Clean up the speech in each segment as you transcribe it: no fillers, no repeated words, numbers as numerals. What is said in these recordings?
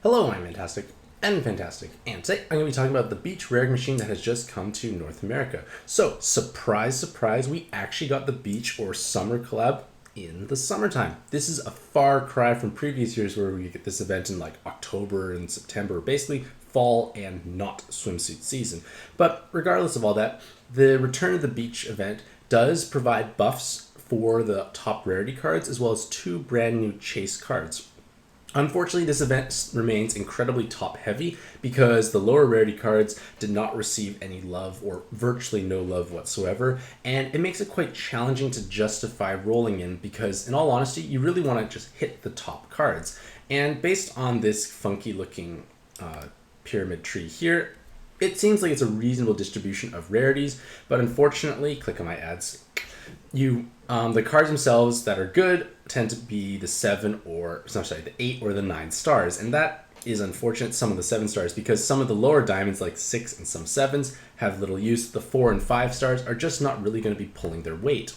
Hello, I'm Mantastic and Fantastic, and today I'm going to be talking about the beach rarity machine that has just come to North America. So, surprise, surprise, we actually got the beach or summer collab in the summertime. This is a far cry from previous years where we get this event in like October and September, basically fall and not swimsuit season. But regardless of all that, the Return of the Beach event does provide buffs for the top rarity cards as well as two brand new chase cards. Unfortunately, this event remains incredibly top heavy because the lower rarity cards did not receive any love or virtually no love whatsoever, and it makes it quite challenging to justify rolling in because, in all honesty, you really want to just hit the top cards. And based on this funky looking pyramid tree here, it seems like it's a reasonable distribution of rarities, but unfortunately, click on my ads, the cards themselves that are good tend to be the the 8 or the 9 stars, and that is unfortunate. Some of the 7 stars, because some of the lower diamonds like 6 and some 7s have little use. The 4 and 5 stars are just not really going to be pulling their weight,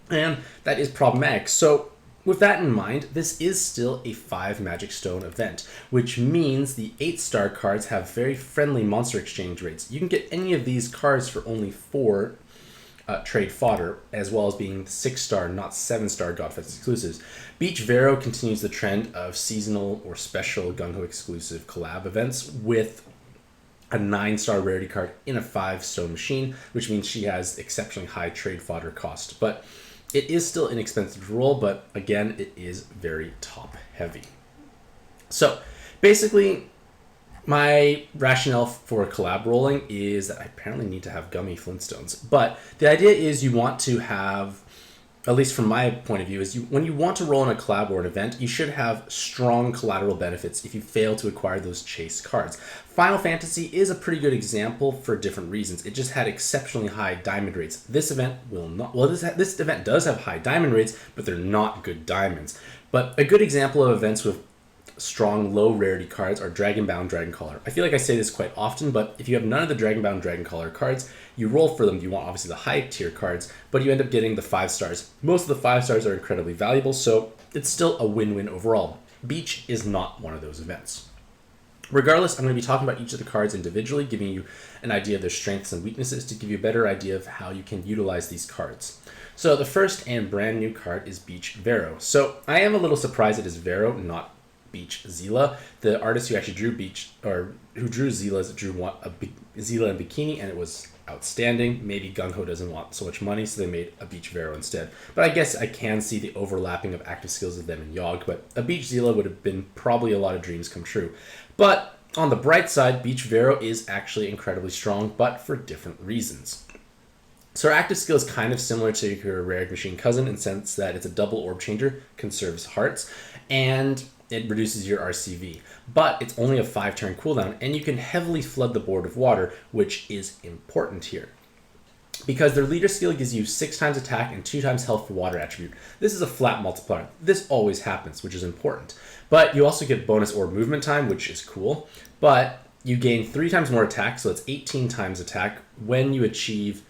and that is problematic. So with that in mind, this is still a 5 Magic Stone event, which means the 8-star cards have very friendly monster exchange rates. You can get any of these cards for only 4 trade fodder, as well as being 6-star, not 7-star Godfest exclusives. Beach Vero continues the trend of seasonal or special Gung-Ho exclusive collab events with a 9-star rarity card in a 5-stone machine, which means she has exceptionally high trade fodder cost. But it is still inexpensive to roll, but again, it is very top heavy. So basically, my rationale for collab rolling is that I apparently need to have gummy Flintstones. But the idea is you want to have, at least from my point of view, is when you want to roll in a collab or an event, you should have strong collateral benefits if you fail to acquire those chase cards. Final Fantasy is a pretty good example for different reasons. It just had exceptionally high diamond rates. This event will not. Well, this event does have high diamond rates, but they're not good diamonds. But a good example of events with strong low rarity cards are Dragonbound Dragoncaller. I feel like I say this quite often, but if you have none of the Dragonbound Dragoncaller cards, you roll for them. You want obviously the high tier cards, but you end up getting the 5 stars. Most of the 5 stars are incredibly valuable, so it's still a win-win overall. Beach is not one of those events. Regardless, I'm going to be talking about each of the cards individually, giving you an idea of their strengths and weaknesses to give you a better idea of how you can utilize these cards. So the first and brand new card is Beach Vero. So I am a little surprised it is Vero, not Beach Zila. The artist who actually drew Beach, or who drew Zila's, drew Zila in bikini, and it was outstanding. Maybe Gung-Ho doesn't want so much money, so they made a Beach Vero instead. But I guess I can see the overlapping of active skills of them in Yogg, but a Beach Zila would have been probably a lot of dreams come true. But on the bright side, Beach Vero is actually incredibly strong, but for different reasons. So her active skill is kind of similar to her rarity machine cousin in the sense that it's a double orb changer, conserves hearts, and it reduces your RCV. But it's only a 5-turn cooldown, and you can heavily flood the board with water, which is important here. Because their leader skill gives you 6 times attack and 2 times health for water attribute. This is a flat multiplier. This always happens, which is important. But you also get bonus orb movement time, which is cool. But you gain 3 times more attack, so it's 18 times attack when you achieve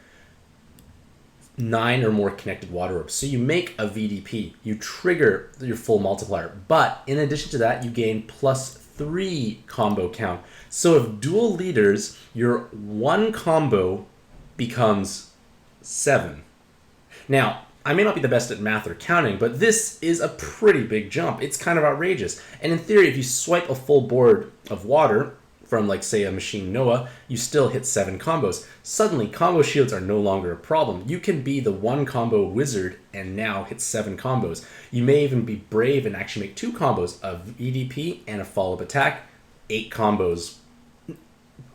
9 or more connected water orbs. So you make a VDP, you trigger your full multiplier, but in addition to that, you gain +3 combo count. So if dual leaders, your 1 combo becomes 7. Now, I may not be the best at math or counting, but this is a pretty big jump. It's kind of outrageous. And in theory, if you swipe a full board of water from, like, say, a Machine Noah, you still hit 7 combos. Suddenly, combo shields are no longer a problem. You can be the 1 combo wizard and now hit 7 combos. You may even be brave and actually make 2 combos, a EDP and a follow-up attack, 8 combos.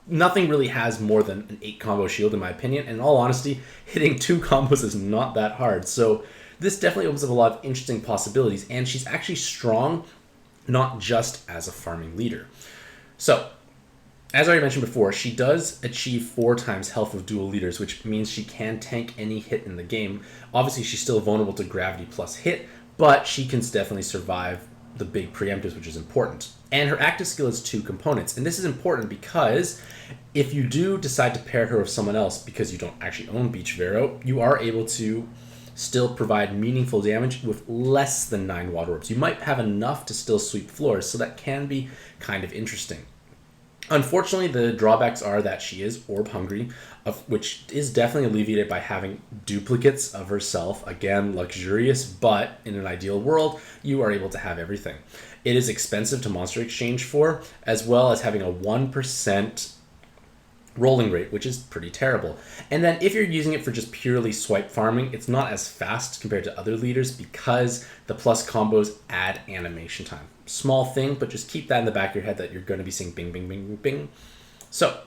Nothing really has more than an 8 combo shield, in my opinion. And in all honesty, hitting 2 combos is not that hard. So this definitely opens up a lot of interesting possibilities. And she's actually strong, not just as a farming leader. So, as I already mentioned before, she does achieve 4 times health of dual leaders, which means she can tank any hit in the game. Obviously, she's still vulnerable to gravity plus hit, but she can definitely survive the big preemptives, which is important. And her active skill has 2 components, and this is important because if you do decide to pair her with someone else because you don't actually own Beach Vero, you are able to still provide meaningful damage with less than 9 water orbs. You might have enough to still sweep floors, so that can be kind of interesting. Unfortunately, the drawbacks are that she is orb hungry, which is definitely alleviated by having duplicates of herself. Again, luxurious, but in an ideal world, you are able to have everything. It is expensive to monster exchange for, as well as having a 1% rolling rate, which is pretty terrible. And then if you're using it for just purely swipe farming, it's not as fast compared to other leaders because the plus combos add animation time. Small thing, but just keep that in the back of your head that you're going to be seeing bing, bing, bing, bing. So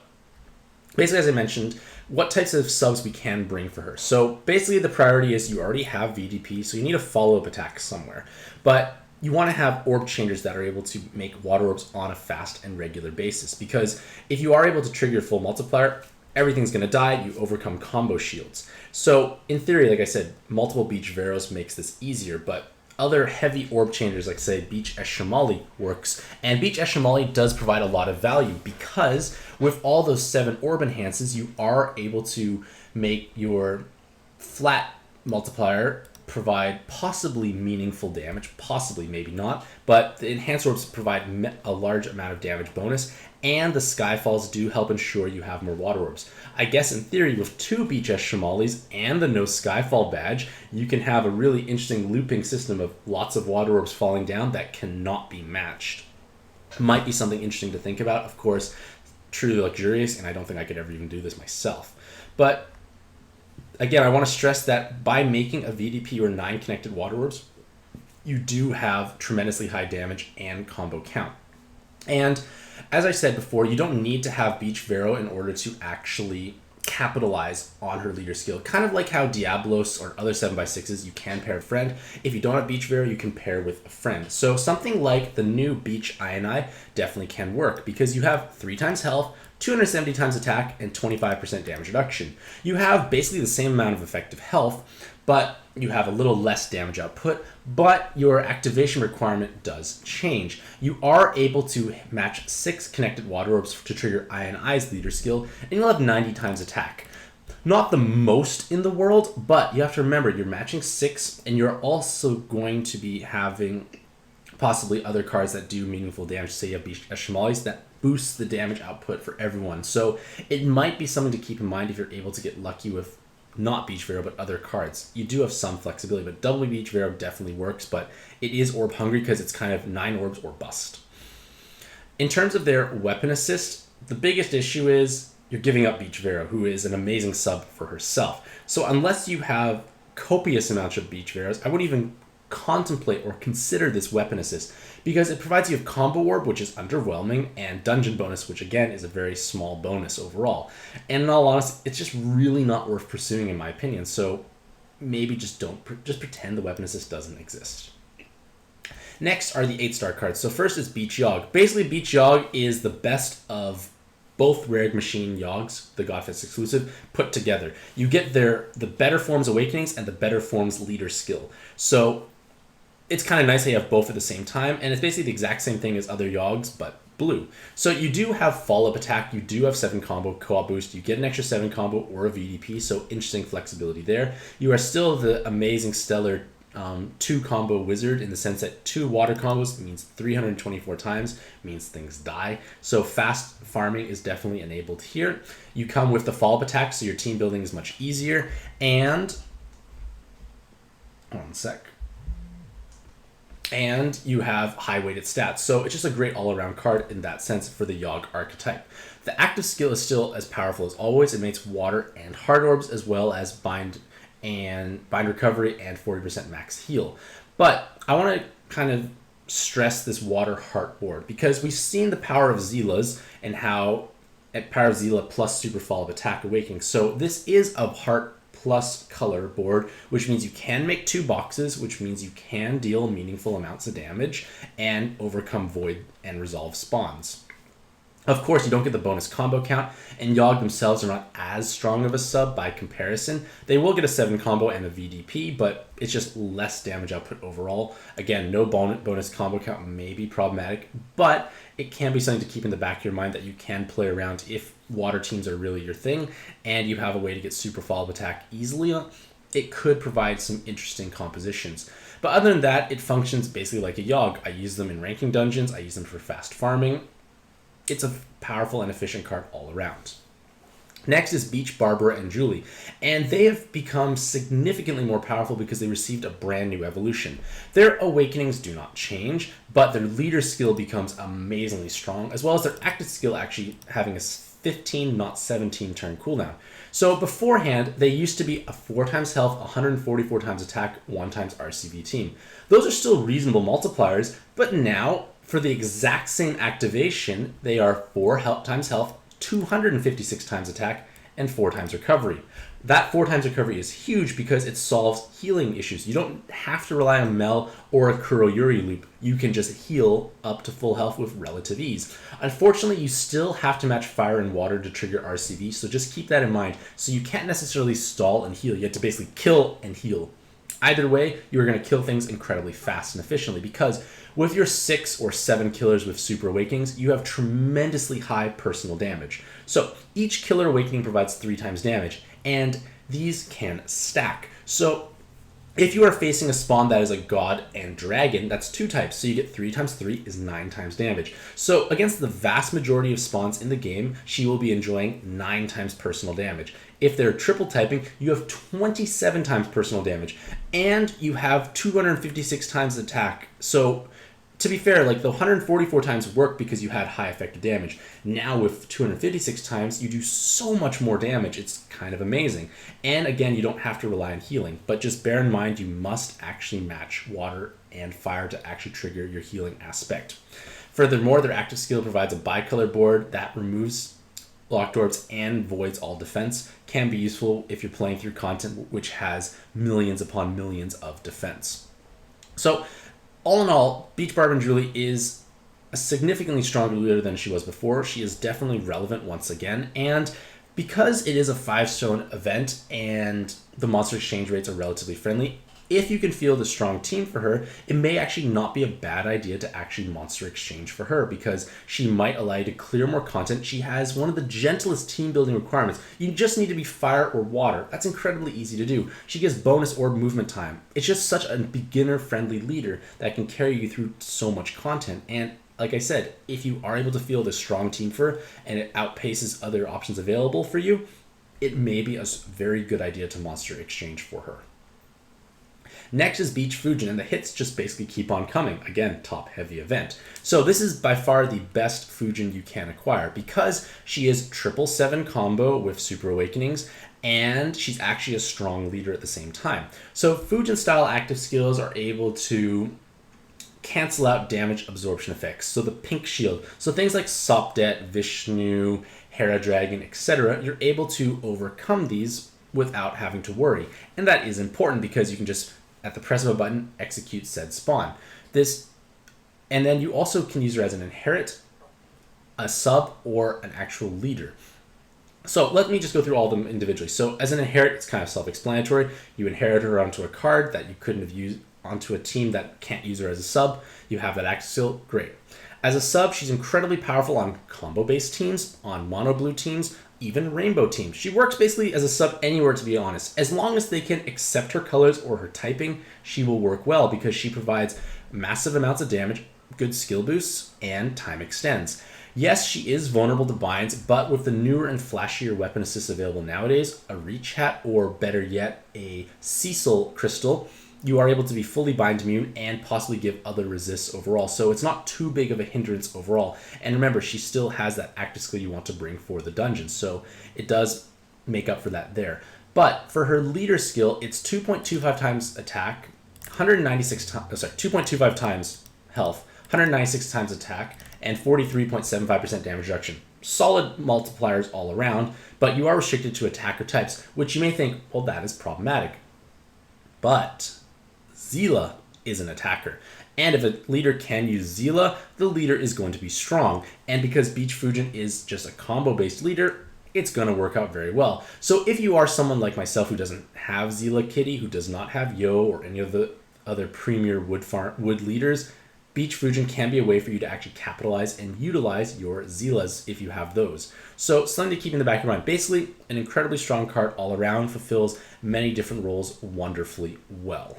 basically, as I mentioned, what types of subs we can bring for her. So basically the priority is you already have VDP, so you need a follow-up attack somewhere. But you want to have orb changers that are able to make water orbs on a fast and regular basis, because if you are able to trigger your full multiplier, everything's going to die, you overcome combo shields. So in theory, like I said, multiple Beach Veros makes this easier, but other heavy orb changers like say Beach Eshamali works, and Beach Eshamali does provide a lot of value because with all those 7 orb enhances, you are able to make your flat multiplier provide possibly meaningful damage, possibly, maybe not, but the enhanced orbs provide a large amount of damage bonus, and the Skyfalls do help ensure you have more water orbs. I guess in theory, with 2 Beach Shamalis and the no Skyfall badge, you can have a really interesting looping system of lots of water orbs falling down that cannot be matched. Might be something interesting to think about. Of course, truly luxurious, and I don't think I could ever even do this myself. But again, I want to stress that by making a VDP or 9 connected water orbs, you do have tremendously high damage and combo count. And as I said before, you don't need to have Beach Vero in order to actually capitalize on her leader skill. Kind of like how Diablos or other 7x6s, you can pair a friend. If you don't have Beach Vero, you can pair with a friend. So something like the new Beach INI definitely can work because you have 3 times health, 270 times attack, and 25% damage reduction. You have basically the same amount of effective health, but you have a little less damage output, but your activation requirement does change. You are able to match 6 connected water orbs to trigger INI's leader skill, and you'll have 90 times attack. Not the most in the world, but you have to remember you're matching 6, and you're also going to be having possibly other cards that do meaningful damage. Say you have Shamalis that boosts the damage output for everyone. So it might be something to keep in mind if you're able to get lucky with not Beach Vero, but other cards. You do have some flexibility, but double Beach Vero definitely works, but it is orb hungry because it's kind of 9 orbs or bust. In terms of their weapon assist, the biggest issue is you're giving up Beach Vero, who is an amazing sub for herself. So unless you have copious amounts of Beach Veros, I wouldn't even contemplate or consider this weapon assist because it provides you a combo orb, which is underwhelming, and dungeon bonus, which again is a very small bonus overall. And in all honesty, it's just really not worth pursuing in my opinion. So maybe just pretend the weapon assist doesn't exist. Next are the 8-star cards. So first is Beach Yogg. Basically, Beach Yogg is the best of both Rare Machine Yogs, the Godfist exclusive, put together. You get the better forms Awakenings and the better forms Leader skill. So it's kind of nice that you have both at the same time, and it's basically the exact same thing as other Yogs, but blue. So you do have follow-up attack, you do have 7 combo co-op boost, you get an extra 7 combo or a VDP, so interesting flexibility there. You are still the amazing stellar 2 combo wizard in the sense that 2 water combos means 324 times, means things die. So fast farming is definitely enabled here. You come with the follow-up attack, so your team building is much easier, and one sec. And you have high weighted stats. So it's just a great all-around card in that sense for the Yogg archetype. The active skill is still as powerful as always. It makes water and hard orbs as well as bind recovery and 40% max heal. But I want to kind of stress this water heart board because we've seen the power of Zila's and how at power of Zila plus super follow-up attack awakening. So this is a heart plus color board, which means you can make 2 boxes, which means you can deal meaningful amounts of damage and overcome void and resolve spawns. Of course, you don't get the bonus combo count, and Yogg themselves are not as strong of a sub by comparison. They will get a 7 combo and a VDP, but it's just less damage output overall. Again, no bonus combo count may be problematic, but it can be something to keep in the back of your mind that you can play around if water teams are really your thing, and you have a way to get super follow-up attack easily it could provide some interesting compositions. But other than that, it functions basically like a Yogg. I use them in ranking dungeons, I use them for fast farming. It's a powerful and efficient card all around. Next is Beach, Barbara, and Julie, and they have become significantly more powerful because they received a brand new evolution. Their awakenings do not change, but their leader skill becomes amazingly strong, as well as their active skill actually having a 15, not 17 turn cooldown. So beforehand, they used to be a 4 times health, 144 times attack, 1 times RCV team. Those are still reasonable multipliers, but now, for the exact same activation, they are 4 times health, 256 times attack, and 4 times recovery. That 4 times recovery is huge because it solves healing issues. You don't have to rely on Mel or a Kuroyuri loop. You can just heal up to full health with relative ease. Unfortunately, you still have to match fire and water to trigger RCV, so just keep that in mind. So you can't necessarily stall and heal. You have to basically kill and heal. Either way, you're going to kill things incredibly fast and efficiently because with your 6 or 7 killers with Super Awakenings, you have tremendously high personal damage. So each killer awakening provides 3 times damage, and these can stack. So if you are facing a spawn that is a god and dragon, that's 2 types. So you get 3 times 3 is 9 times damage. So against the vast majority of spawns in the game, she will be enjoying 9 times personal damage. If they're triple typing, you have 27 times personal damage, and you have 256 times attack. So to be fair, like the 144 times worked because you had high effective damage. Now with 256 times, you do so much more damage. It's kind of amazing. And again, you don't have to rely on healing, but just bear in mind you must actually match water and fire to actually trigger your healing aspect. Furthermore, their active skill provides a bicolor board that removes locked orbs and voids all defense. Can be useful if you're playing through content which has millions upon millions of defense. So all in all, Beach Barbara and Julie is a significantly stronger leader than she was before. She is definitely relevant once again, and because it is a 5-stone event and the monster exchange rates are relatively friendly, if you can field a strong team for her, it may actually not be a bad idea to actually monster exchange for her because she might allow you to clear more content. She has one of the gentlest team building requirements. You just need to be fire or water. That's incredibly easy to do. She gives bonus orb movement time. It's just such a beginner friendly leader that can carry you through so much content. And like I said, if you are able to field a strong team for her and it outpaces other options available for you, it may be a very good idea to monster exchange for her. Next is Beach Fujin, and the hits just basically keep on coming. Again, top-heavy event. So this is by far the best Fujin you can acquire because she is 777 combo with Super Awakenings, and she's actually a strong leader at the same time. So Fujin-style active skills are able to cancel out damage absorption effects. So the pink shield. So things like Sopdet, Vishnu, Hera Dragon, etc. You're able to overcome these without having to worry. And that is important because you can just, at the press of a button, execute said spawn. And then you also can use her as an inherit, a sub, or an actual leader. So let me just go through all of them individually. So as an inherit, it's kind of self-explanatory. You inherit her onto a card that you couldn't have used onto a team that can't use her as a sub. You have that active skill, great. As a sub, she's incredibly powerful on combo-based teams, on mono-blue teams, even rainbow teams. She works basically as a sub anywhere, to be honest. As long as they can accept her colors or her typing, she will work well because she provides massive amounts of damage, good skill boosts, and time extends. Yes, she is vulnerable to binds, but with the newer and flashier weapon assists available nowadays, a Reach Hat, or better yet, a Cecil Crystal, you are able to be fully bind immune and possibly give other resists overall. So it's not too big of a hindrance overall. And remember, she still has that active skill you want to bring for the dungeon. So it does make up for that there. But for her leader skill, it's 2.25 times attack, 2.25 times health, 196 times attack, and 43.75% damage reduction. Solid multipliers all around, but you are restricted to attacker types, which you may think, well, that is problematic. But Zila is an attacker. And if a leader can use Zila, the leader is going to be strong. And because Beach Fujin is just a combo-based leader, it's going to work out very well. So if you are someone like myself who doesn't have Zila Kitty, who does not have Yo or any of the other premier wood leaders, Beach Fujin can be a way for you to actually capitalize and utilize your Zeelas if you have those. So something to keep in the back of your mind. Basically, an incredibly strong card all around, fulfills many different roles wonderfully well.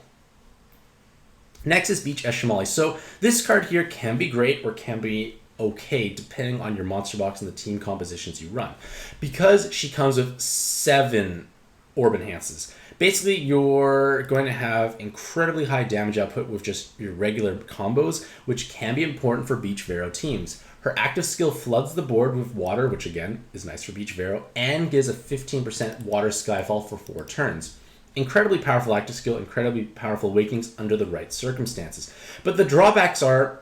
Next is Beach Eshimali. So this card here can be great or can be okay depending on your monster box and the team compositions you run. Because she comes with 7 orb enhances. Basically, you're going to have incredibly high damage output with just your regular combos, which can be important for Beach Vero teams. Her active skill floods the board with water, which again is nice for Beach Vero, and gives a 15% water skyfall for 4 turns. Incredibly powerful active skill, incredibly powerful awakenings under the right circumstances. But the drawbacks are,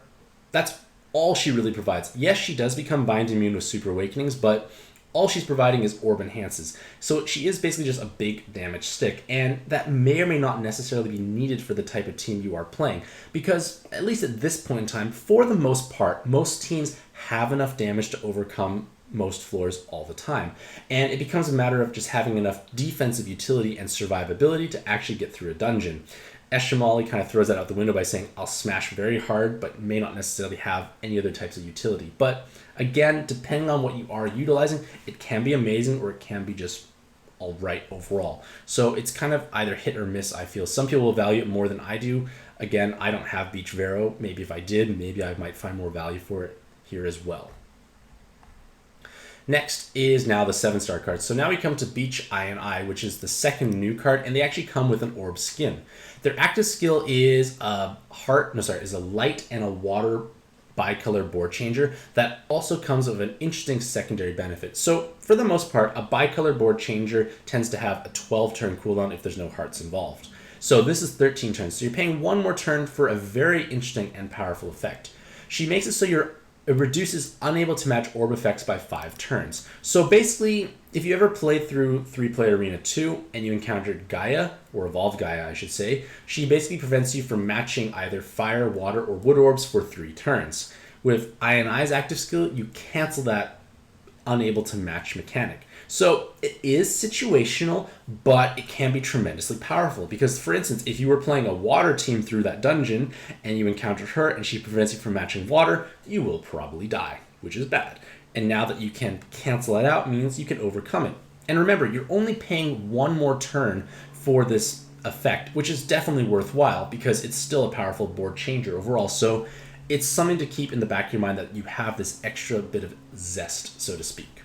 that's all she really provides. Yes, she does become bind immune with super awakenings, but all she's providing is orb enhances. So she is basically just a big damage stick, and that may or may not necessarily be needed for the type of team you are playing, because at least at this point in time, for the most part, most teams have enough damage to overcome most floors all the time. And it becomes a matter of just having enough defensive utility and survivability to actually get through a dungeon. Eshimali kind of throws that out the window by saying, I'll smash very hard, but may not necessarily have any other types of utility. But again, depending on what you are utilizing, it can be amazing or it can be just all right overall. So it's kind of either hit or miss, I feel. Some people will value it more than I do. Again, I don't have Beach Vero. Maybe if I did, maybe I might find more value for it here as well. Next is now the 7-star cards. So now we come to Beach I, which is the second new card, and they actually come with an orb skin. Their active skill is is a light and a water bicolor board changer that also comes with an interesting secondary benefit. So for the most part, a bicolor board changer tends to have a 12-turn cooldown if there's no hearts involved. So this is 13 turns. So you're paying 1 more turn for a very interesting and powerful effect. She makes it so it reduces unable to match orb effects by 5 turns. So basically, if you ever played through 3-Player Arena 2 and you encountered Gaia, or Evolved Gaia I should say, she basically prevents you from matching either fire, water, or wood orbs for 3 turns. With I's active skill, you cancel that unable to match mechanic. So it is situational, but it can be tremendously powerful because, for instance, if you were playing a water team through that dungeon and you encountered her and she prevents you from matching water, you will probably die, which is bad. And now that you can cancel that out means you can overcome it. And remember, you're only paying 1 more turn for this effect, which is definitely worthwhile because it's still a powerful board changer overall. So it's something to keep in the back of your mind that you have this extra bit of zest, so to speak.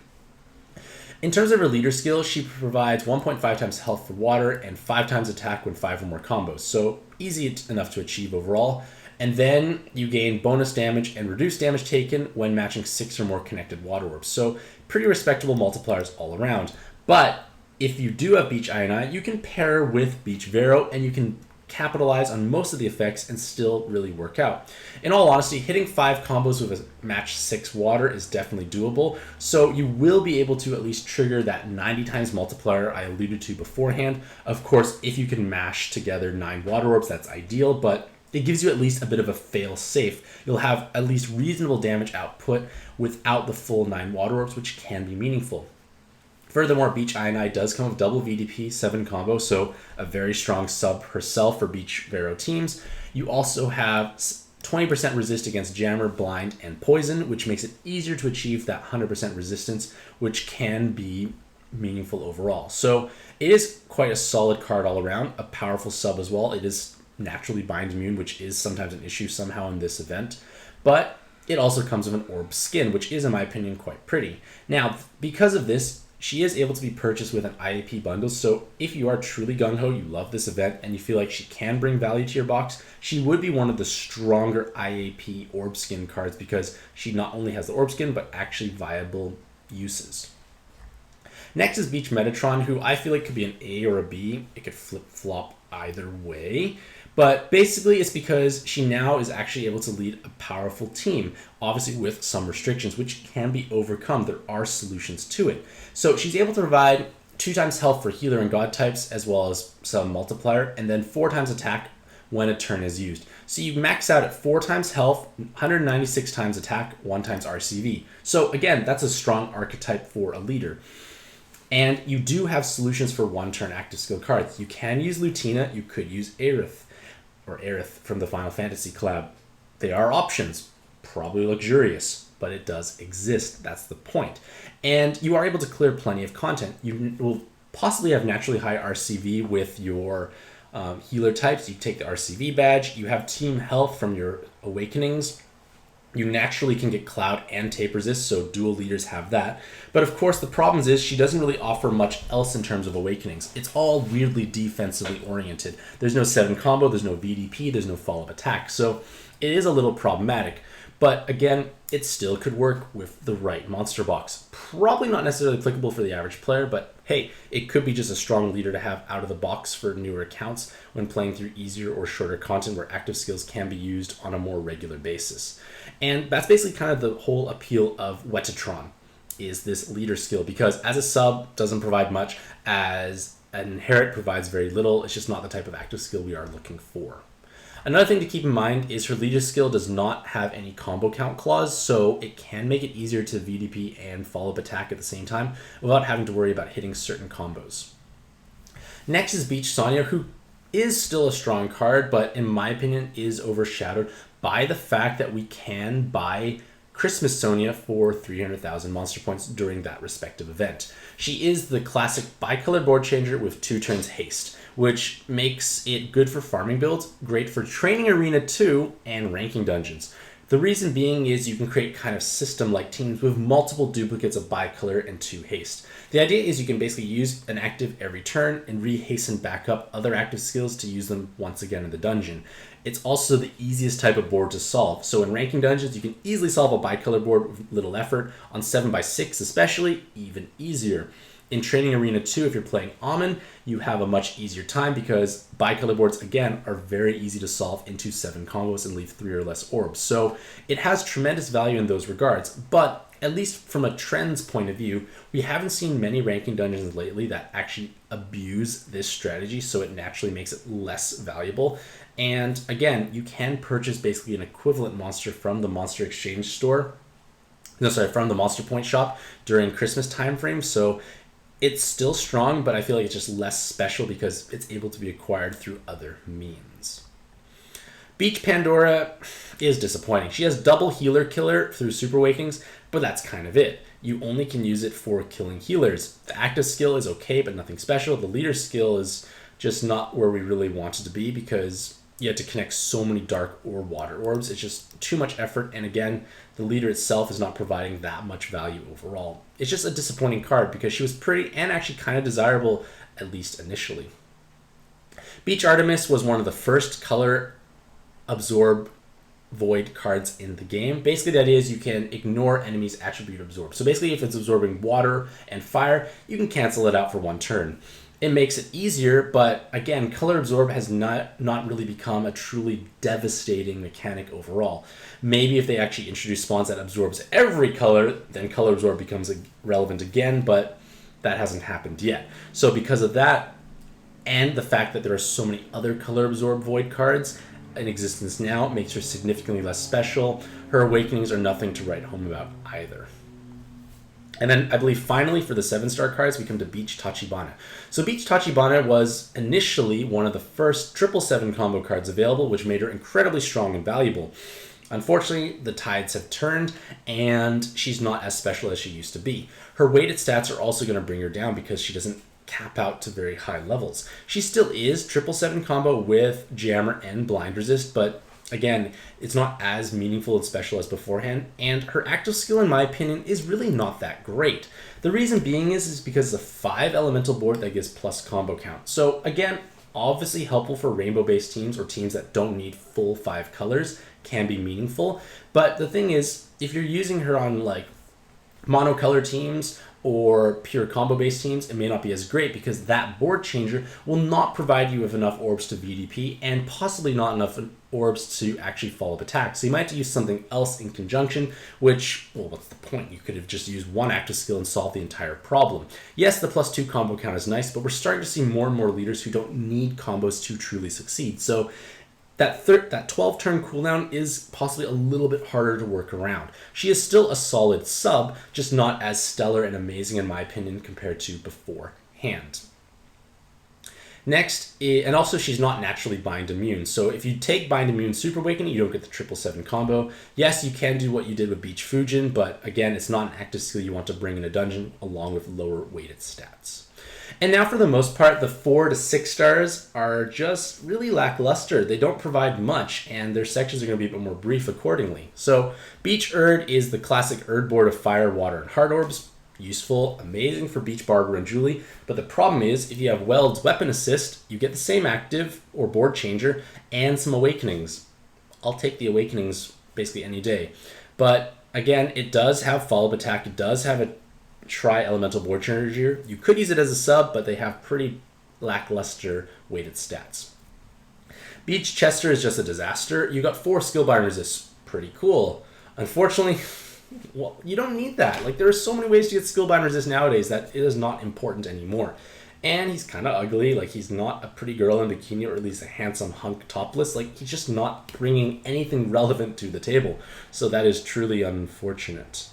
In terms of her leader skill, she provides 1.5 times health for water and 5 times attack when 5 or more combos. So easy enough to achieve overall. And then you gain bonus damage and reduced damage taken when matching 6 or more connected water orbs. So pretty respectable multipliers all around. But if you do have Beach I, you can pair with Beach Vero and you can capitalize on most of the effects and still really work out. In all honesty, hitting 5 combos with a match 6 water is definitely doable, so you will be able to at least trigger that 90 times multiplier I alluded to beforehand. Of course, if you can mash together 9 water orbs, that's ideal, but it gives you at least a bit of a fail safe. You'll have at least reasonable damage output without the full 9 water orbs, which can be meaningful. Furthermore, Beach I does come with double VDP 7 combo, so a very strong sub herself for Beach Vero teams. You also have 20% resist against Jammer, Blind, and Poison, which makes it easier to achieve that 100% resistance, which can be meaningful overall. So it is quite a solid card all around, a powerful sub as well. It is naturally bind immune, which is sometimes an issue somehow in this event, but it also comes with an orb skin, which is, in my opinion, quite pretty. Now, because of this, she is able to be purchased with an IAP bundle, so if you are truly gung-ho, you love this event, and you feel like she can bring value to your box, she would be one of the stronger IAP orb skin cards because she not only has the orb skin, but actually viable uses. Next is Beach Metatron, who I feel like could be an A or a B. It could flip-flop either way. But basically, it's because she now is actually able to lead a powerful team, obviously with some restrictions, which can be overcome. There are solutions to it. So she's able to provide 2 times health for healer and god types, as well as some multiplier, and then 4 times attack when a turn is used. So you max out at 4 times health, 196 times attack, 1 times RCV. So again, that's a strong archetype for a leader. And you do have solutions for 1-turn active skill cards. You can use Lutina, you could use Aerith from the Final Fantasy collab. They are options, probably luxurious, but it does exist. That's the point. And you are able to clear plenty of content. You will possibly have naturally high RCV with your healer types. You take the RCV badge. You have team health from your awakenings. You naturally can get cloud and tape resist, so dual leaders have that. But of course, the problem is she doesn't really offer much else in terms of awakenings. It's all weirdly defensively oriented. There's no 7 combo, there's no VDP, there's no follow-up attack. So it is a little problematic. But again, it still could work with the right monster box. Probably not necessarily applicable for the average player, but hey, it could be just a strong leader to have out of the box for newer accounts when playing through easier or shorter content where active skills can be used on a more regular basis. And that's basically kind of the whole appeal of Wetatron, is this leader skill, because as a sub doesn't provide much, as an inherit provides very little. It's just not the type of active skill we are looking for. Another thing to keep in mind is her leader skill does not have any combo count clause, so it can make it easier to VDP and follow-up attack at the same time without having to worry about hitting certain combos. Next is Beach Sonya, who is still a strong card, but in my opinion is overshadowed by the fact that we can buy Christmas Sonya for 300,000 monster points during that respective event. She is the classic bicolor board changer with 2 turns haste, which makes it good for farming builds, great for training arena 2, and ranking dungeons. The reason being is you can create kind of system-like teams with multiple duplicates of bicolor and 2 haste. The idea is you can basically use an active every turn and re-hasten back up other active skills to use them once again in the dungeon. It's also the easiest type of board to solve. So in ranking dungeons, you can easily solve a bicolor board with little effort. On 7x6 especially, even easier. In Training Arena 2, if you're playing Amun, you have a much easier time because bicolor boards, again, are very easy to solve into 7 combos and leave 3 or less orbs. So it has tremendous value in those regards. But at least from a trends point of view, we haven't seen many ranking dungeons lately that actually abuse this strategy, so it naturally makes it less valuable. And again, you can purchase basically an equivalent monster from the Monster Exchange store. From the Monster Point shop during Christmas time frame. So it's still strong, but I feel like it's just less special because it's able to be acquired through other means. Beach Pandora is disappointing. She has double healer killer through Super Awakenings, but that's kind of it. You only can use it for killing healers. The active skill is okay, but nothing special. The leader skill is just not where we really want it to be because you have to connect so many dark or water orbs. It's just too much effort, and again, the leader itself is not providing that much value overall. It's just a disappointing card because she was pretty and actually kind of desirable, at least initially. Beach Artemis was one of the first color absorb void cards in the game. Basically, the idea is you can ignore enemies' attribute absorb. So basically, if it's absorbing water and fire, you can cancel it out for 1 turn. It makes it easier, but again, color absorb has not really become a truly devastating mechanic overall. Maybe if they actually introduce spawns that absorbs every color, then color absorb becomes relevant again, but that hasn't happened yet. So because of that, and the fact that there are so many other color absorb void cards in existence now, makes her significantly less special. Her awakenings are nothing to write home about either. And then I believe finally for the 7-star cards, we come to Beach Tachibana. So Beach Tachibana was initially one of the first 777 combo cards available, which made her incredibly strong and valuable. Unfortunately, the tides have turned, and she's not as special as she used to be. Her weighted stats are also going to bring her down because she doesn't cap out to very high levels. She still is 777 combo with Jammer and Blind Resist, but again, it's not as meaningful and special as beforehand, and her active skill, in my opinion, is really not that great. The reason being is because it's a 5 elemental board that gives plus combo count. So again, obviously helpful for rainbow-based teams or teams that don't need full 5 colors, can be meaningful. But the thing is, if you're using her on like monocolor teams or pure combo-based teams, it may not be as great because that board changer will not provide you with enough orbs to VDP and possibly not enough orbs to actually follow up attack. So you might have to use something else in conjunction, which, well, what's the point? You could have just used one active skill and solved the entire problem. Yes, the +2 combo count is nice, but we're starting to see more and more leaders who don't need combos to truly succeed. So that 12-turn cooldown is possibly a little bit harder to work around. She is still a solid sub, just not as stellar and amazing in my opinion compared to beforehand. Next, and also she's not naturally bind immune. So if you take bind immune Super Awakening, you don't get the 777 combo. Yes, you can do what you did with Beach Fujin, but again, it's not an active skill you want to bring in a dungeon along with lower weighted stats. And now for the most part, the 4 to 6 stars are just really lackluster. They don't provide much, and their sections are going to be a bit more brief accordingly. So Beach Erd is the classic Erd board of fire, water, and heart orbs. Useful, amazing for Beach Barber and Julie, but the problem is if you have Weld's weapon assist, you get the same active or board changer and some awakenings. I'll take the awakenings basically any day. But again, it does have follow-up attack, it does have a tri-elemental board changer. You could use it as a sub, but they have pretty lackluster weighted stats. Beach Chester is just a disaster. You got 4 skill bind resists, pretty cool. Unfortunately, well, you don't need that. Like, there are so many ways to get skill bind resist nowadays that it is not important anymore. And he's kind of ugly. Like, he's not a pretty girl in bikini, or at least a handsome hunk topless. Like, he's just not bringing anything relevant to the table. So that is truly unfortunate.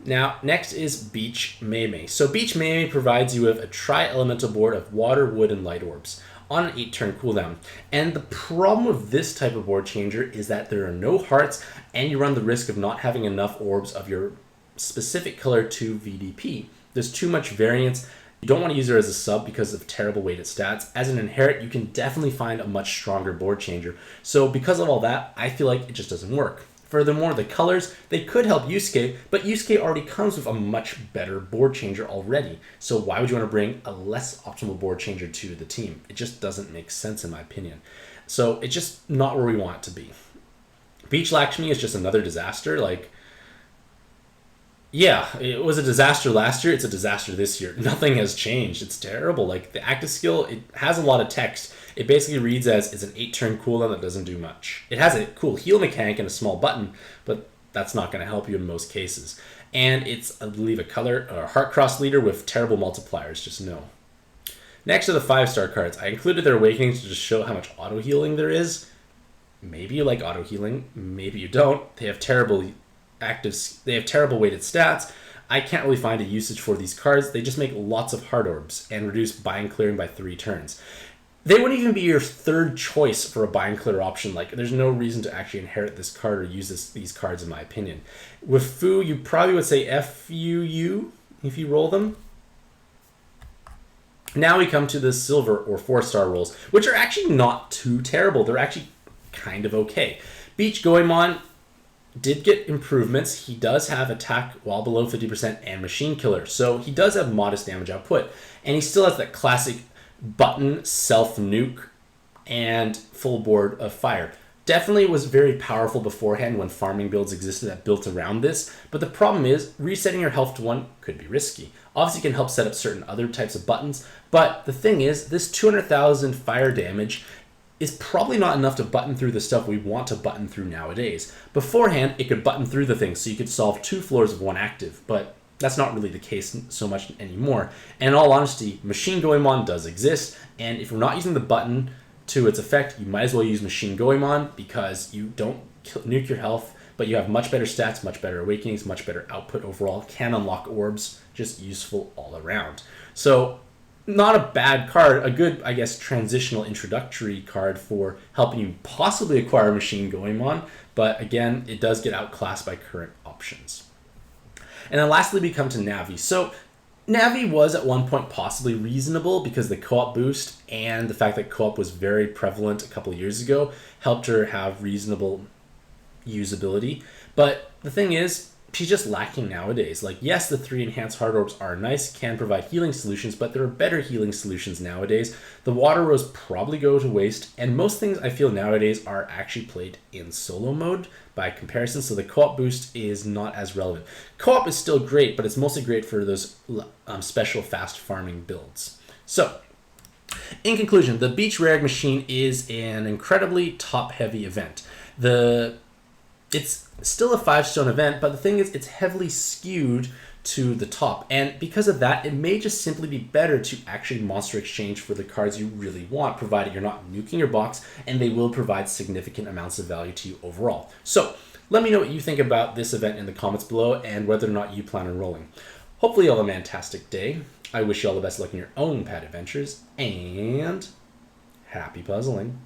Now, next is Beach Mei. So Beach Mei provides you with a tri-elemental board of water, wood, and light orbs on an 8-turn cooldown. And the problem with this type of board changer is that there are no hearts, and you run the risk of not having enough orbs of your specific color to VDP. There's too much variance. You don't want to use her as a sub because of terrible weighted stats. As an inherit, you can definitely find a much stronger board changer. So because of all that, I feel like it just doesn't work. Furthermore, the colors, they could help Yusuke, but Yusuke already comes with a much better board changer already. So why would you want to bring a less optimal board changer to the team? It just doesn't make sense in my opinion. So it's just not where we want it to be. Beach Lakshmi is just another disaster. Like, yeah, it was a disaster last year. It's a disaster this year. Nothing has changed. It's terrible. Like, the active skill, it has a lot of text. It basically reads as it's an 8-turn cooldown that doesn't do much. It has a cool heal mechanic and a small button, but that's not going to help you in most cases. And it's, I believe, a heart cross leader with terrible multipliers. Just no. Next are the 5-star cards. I included their awakenings to just show how much auto healing there is. Maybe you like auto healing. Maybe you don't. They have terrible weighted stats. I can't really find a usage for these cards. They just make lots of heart orbs and reduce bind clearing by 3 turns. They wouldn't even be your third choice for a bind clear option. Like, there's no reason to actually inherit this card or use these cards in my opinion. With Fu, you probably would say FUU if you roll them. Now we come to the silver or 4-star rolls, which are actually not too terrible. They're actually kind of okay. Beach Goemon did get improvements. He does have attack while below 50% and machine killer. So he does have modest damage output. And he still has that classic button, self-nuke, and full board of fire. Definitely was very powerful beforehand when farming builds existed that built around this, but the problem is resetting your health to 1 could be risky. Obviously, it can help set up certain other types of buttons, but the thing is, this 200,000 fire damage is probably not enough to button through the stuff we want to button through nowadays. Beforehand, it could button through the things, so you could solve 2 floors of 1 active, but that's not really the case so much anymore. And in all honesty, Machine Goemon does exist, and if you're not using the button to its effect, you might as well use Machine Goemon because you don't nuke your health, but you have much better stats, much better awakenings, much better output overall, can unlock orbs, just useful all around. So, not a bad card, a good, I guess, transitional introductory card for helping you possibly acquire Machine Goemon, but again, it does get outclassed by current options. And then lastly, we come to Navi. So Navi was at one point possibly reasonable because the co-op boost and the fact that co-op was very prevalent a couple of years ago helped her have reasonable usability. But the thing is, she's just lacking nowadays. Like, yes, the 3 enhanced heart orbs are nice, can provide healing solutions, but there are better healing solutions nowadays. The water rose probably go to waste, and most things I feel nowadays are actually played in solo mode by comparison, so the co-op boost is not as relevant. Co-op is still great, but it's mostly great for those special fast farming builds. So, in conclusion, the Beach Rare Machine is an incredibly top-heavy event. It's still a 5-stone event, but the thing is, it's heavily skewed to the top. And because of that, it may just simply be better to actually monster exchange for the cards you really want, provided you're not nuking your box, and they will provide significant amounts of value to you overall. So, let me know what you think about this event in the comments below and whether or not you plan on rolling. Hopefully, you all have a fantastic day. I wish you all the best of luck in your own pet adventures, and happy puzzling.